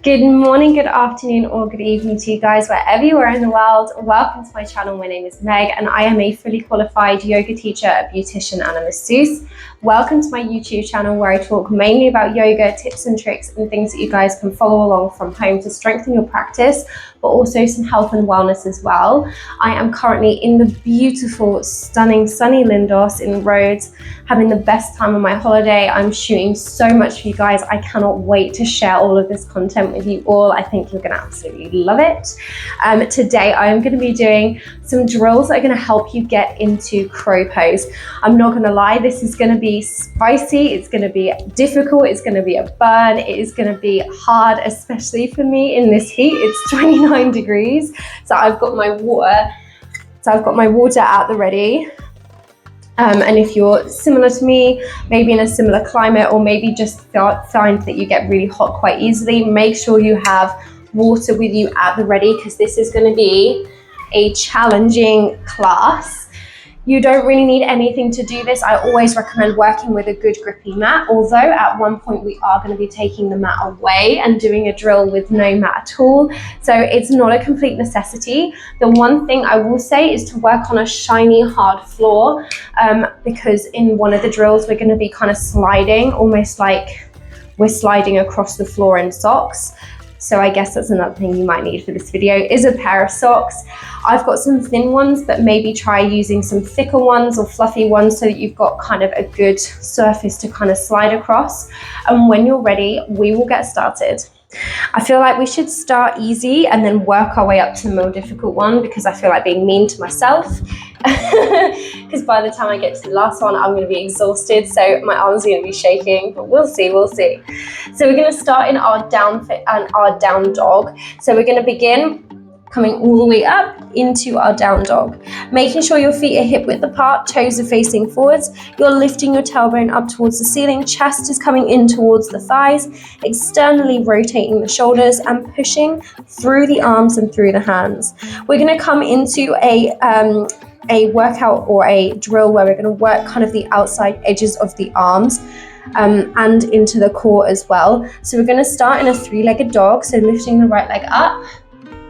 Good morning, good afternoon, or good evening to you guys, wherever you are in the world. Welcome to my channel. My name is Meg and I am a fully qualified yoga teacher, a beautician and a masseuse. Welcome to my YouTube channel where I talk mainly about yoga, tips and tricks and things that you guys can follow along from home to strengthen your practice, but also some health and wellness as well. I am currently in the beautiful, stunning, sunny Lindos in Rhodes, having the best time on my holiday. I'm shooting so much for you guys. I cannot wait to share all of this content with you all. I think you're going to absolutely love it. Today I'm going to be doing some drills that are going to help you get into crow pose. I'm not going to lie, this is going to be spicy, it's going to be difficult, it's going to be a burn, it is going to be hard, especially for me in this heat. It's 29 degrees, so I've got my water at the ready. And if you're similar to me, maybe in a similar climate, or maybe just find that you get really hot quite easily, make sure you have water with you at the ready, because this is going to be a challenging class. You don't really need anything to do this. I always recommend working with a good grippy mat, although at one point we are going to be taking the mat away and doing a drill with no mat at all. So it's not a complete necessity. The one thing I will say is to work on a shiny, hard floor, because in one of the drills we're going to be kind of sliding, almost like we're sliding across the floor in socks. So I guess that's another thing you might need for this video is a pair of socks. I've got some thin ones, but maybe try using some thicker ones or fluffy ones so that you've got kind of a good surface to kind of slide across. And when you're ready, we will get started. I feel like we should start easy and then work our way up to the more difficult one, because I feel like being mean to myself. Because by the time I get to the last one, I'm going to be exhausted, so my arms are going to be shaking, but we'll see. So we're going to start in our down dog. So we're going to begin coming all the way up into our down dog, making sure your feet are hip width apart, toes are facing forwards, you're lifting your tailbone up towards the ceiling, chest is coming in towards the thighs, externally rotating the shoulders and pushing through the arms and through the hands. We're going to come into a workout or a drill where we're going to work kind of the outside edges of the arms and into the core as well. So we're going to start in a three-legged dog, so lifting the right leg up,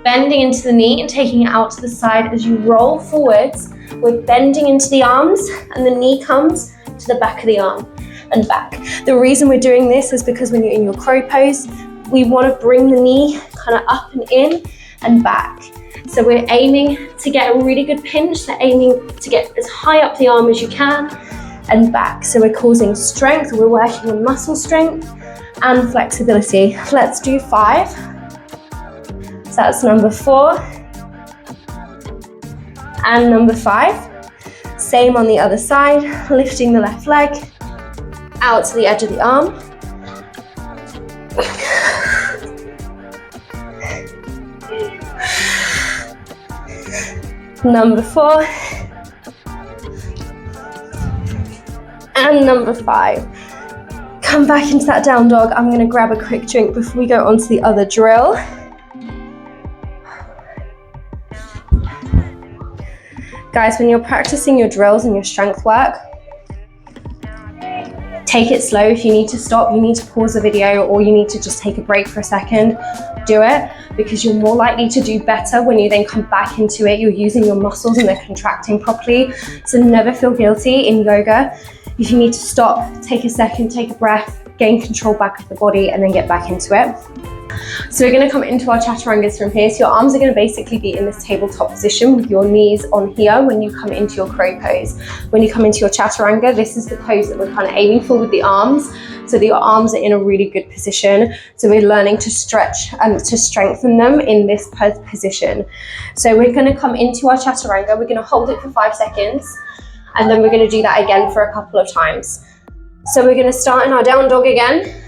bending into the knee and taking it out to the side. As you roll forwards, we're bending into the arms and the knee comes to the back of the arm and back. The reason we're doing this is because when you're in your crow pose, we want to bring the knee kind of up and in and back. So we're aiming to get a really good pinch, so aiming to get as high up the arm as you can and back. So we're causing strength, we're working on muscle strength and flexibility. Let's do 5. So that's number 4 and number 5. Same on the other side, lifting the left leg out to the edge of the arm. Number 4 and number 5. Come back into that down dog. I'm going to grab a quick drink before we go on to the other drill. Guys, when you're practicing your drills and your strength work, take it slow. If you need to stop, you need to pause the video, or you need to just take a break for a second, do it, because you're more likely to do better when you then come back into it. You're using your muscles and they're contracting properly. So never feel guilty in yoga. If you need to stop, take a second, take a breath, gain control back of the body, and then get back into it. So we're going to come into our Chaturangas from here. So your arms are going to basically be in this tabletop position with your knees on here when you come into your crow pose. When you come into your Chaturanga, this is the pose that we're kind of aiming for with the arms. So your arms are in a really good position. So we're learning to stretch and to strengthen them in this position. So we're going to come into our Chaturanga. We're going to hold it for 5 seconds. And then we're going to do that again for a couple of times. So we're going to start in our down dog again.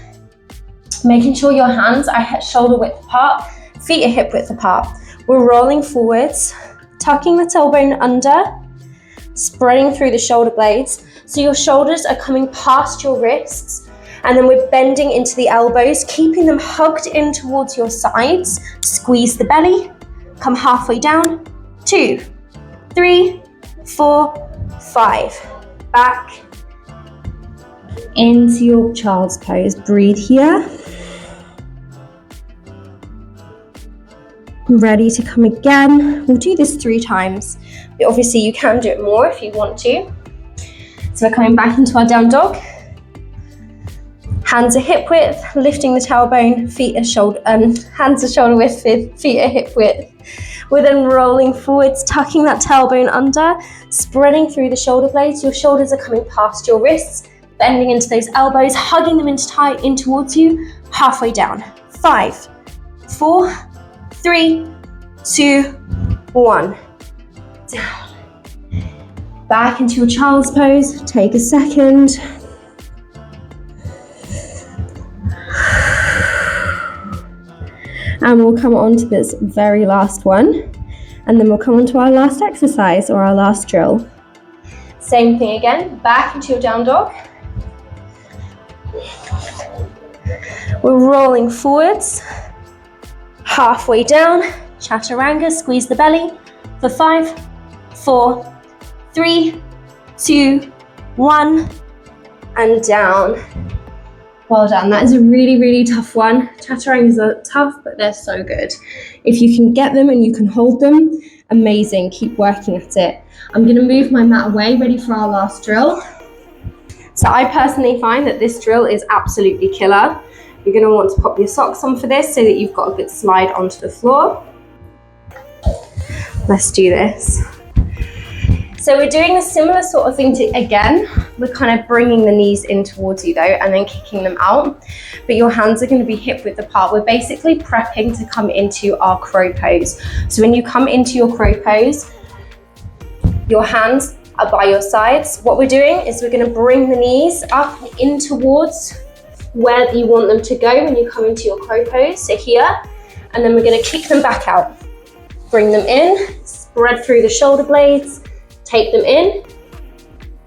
Making sure your hands are shoulder width apart, feet are hip width apart. We're rolling forwards, tucking the tailbone under, spreading through the shoulder blades. So your shoulders are coming past your wrists, and then we're bending into the elbows, keeping them hugged in towards your sides. Squeeze the belly, come halfway down, 2, 3, 4, 5. Back into your child's pose. Breathe here. Ready to come again. We'll do this 3 times, but obviously you can do it more if you want to. So we're coming back into our down dog. Hands are hip width, lifting the tailbone, hands are shoulder width, feet are hip width. We're then rolling forwards, tucking that tailbone under, spreading through the shoulder blades. Your shoulders are coming past your wrists, bending into those elbows, hugging them in towards you, halfway down. 5, 4, 3, 2, 1. Down. Back into your child's pose. Take a second. And we'll come on to this very last one. And then we'll come on to our last exercise or our last drill. Same thing again. Back into your down dog. We're rolling forwards. Halfway down. Chaturanga. Squeeze the belly for 5, 4, 3, 2, 1, and down. Well done. That is a really, really tough one. Chaturangas are tough, but they're so good. If you can get them and you can hold them, amazing. Keep working at it. I'm going to move my mat away, ready for our last drill. So I personally find that this drill is absolutely killer. You're going to want to pop your socks on for this so that you've got a good slide onto the floor. Let's do this. So we're doing a similar sort of thing again. We're kind of bringing the knees in towards you though, and then kicking them out. But your hands are going to be hip width apart. We're basically prepping to come into our crow pose. So when you come into your crow pose, your hands are by your sides. What we're doing is we're going to bring the knees up and in towards where you want them to go when you come into your crow pose. So here, and then we're going to kick them back out. Bring them in, spread through the shoulder blades, take them in,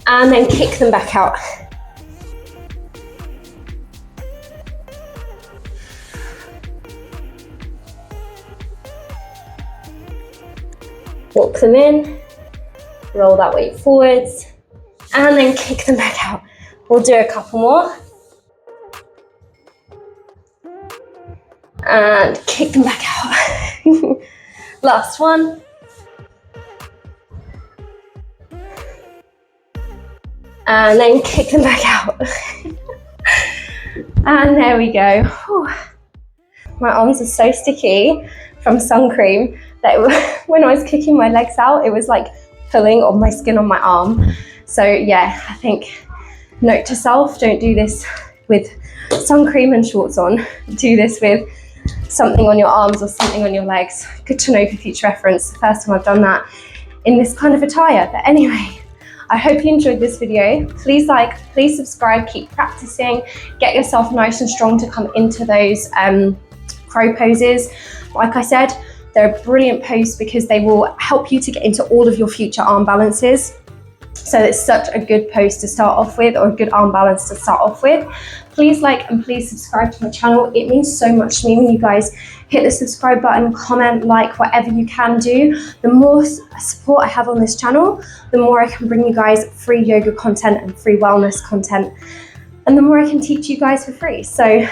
and then kick them back out. Walk them in, roll that weight forwards, and then kick them back out. We'll do a couple more. And kick them back out. Last one. And then kick them back out. And there we go. Whew. My arms are so sticky from sun cream that when I was kicking my legs out, it was like pulling on my skin on my arm. So yeah, I think note to self, don't do this with sun cream and shorts on. Do this with something on your arms or something on your legs. Good to know for future reference. The first time I've done that in this kind of attire. But anyway, I hope you enjoyed this video. Please like, please subscribe, keep practicing, get yourself nice and strong to come into those crow poses. Like I said, they're a brilliant pose because they will help you to get into all of your future arm balances. So it's such a good pose to start off with, or a good arm balance to start off with. Please like and please subscribe to my channel. It means so much to me when you guys hit the subscribe button, comment, like, whatever you can do. The more support I have on this channel, the more I can bring you guys free yoga content and free wellness content, and the more I can teach you guys for free. So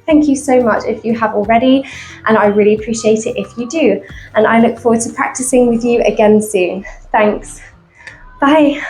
thank you so much if you have already, and I really appreciate it if you do. And I look forward to practicing with you again soon. Thanks. Bye.